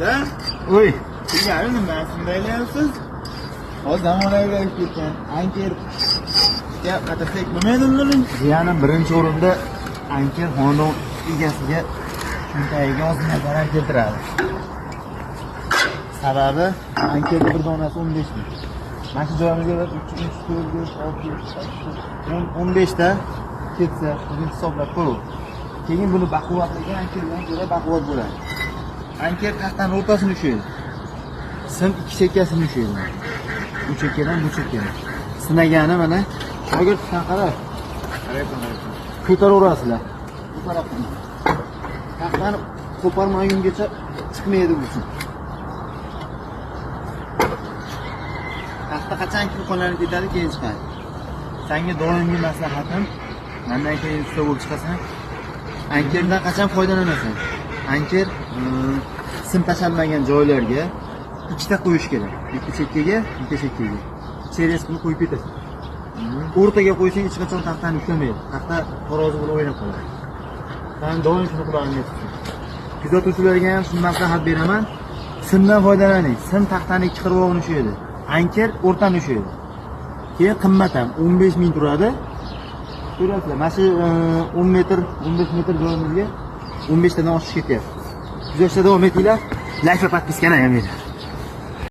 Da? Oy. Ilgari nima shundaylayapsiz? Hozir zamonaviy ketgan. Anker gap atasak bo'lmaydimi buni? Jiyanim birinchi o'rinda Anker xonadon egasiga cho'ntagiga ozgina zarar keltiradi. Sababi Ankerning bir donasi 15 ming. Mana shu joyimizga 3, 4, 5, 6, 15 ta ketsa, buni hisoblab ko'ring. Keyin buni baquvvatligi Ankerdan ko'ra baquvvat bo'ladi. Anker taxtaning o'rtasini ushlaydi. Sim ikki chekkasini ushlaydi. Bu chekkadan bu chekkaga. Sinagani mana shogird qara. Ko'taraverasizlar. Bu tarafdan. Taxtani qo'parmagungacha chiqmaydi bu. Taxta qachonki qo'llanib ketadi, keyin chiqadi. Senga doimiy maslahatim, mendan keyin usta bo'lib chiqasan. Ankerdan qachon foydalanasan? Anker sim tashalmagan joylarga ikkita qo'yish kerak. Bitta chekkaga, bitta chekkaga. Chereskini qo'yib ketasan. O'rtaga qo'ysang hech qachon taxtani ushlamaydi. Taxta tarozi bilan o'ynab qoladi. Men doim shuni qilaman. Kuzatuvchilarga ham shuni maslahat beraman. Simdan foydalaning. Sim taxtani ikki qirg'og'ini ushlaydi. Anker o'rtani ushlaydi. Keyin qimmat ham 15 ming turadi. Ko'rasizlar, mana shu 10 metr, 15 metr joyimizga 15 tadan oshish ketyapti. Kuzatishda davom etinglar. Like va podpiskani ham bering.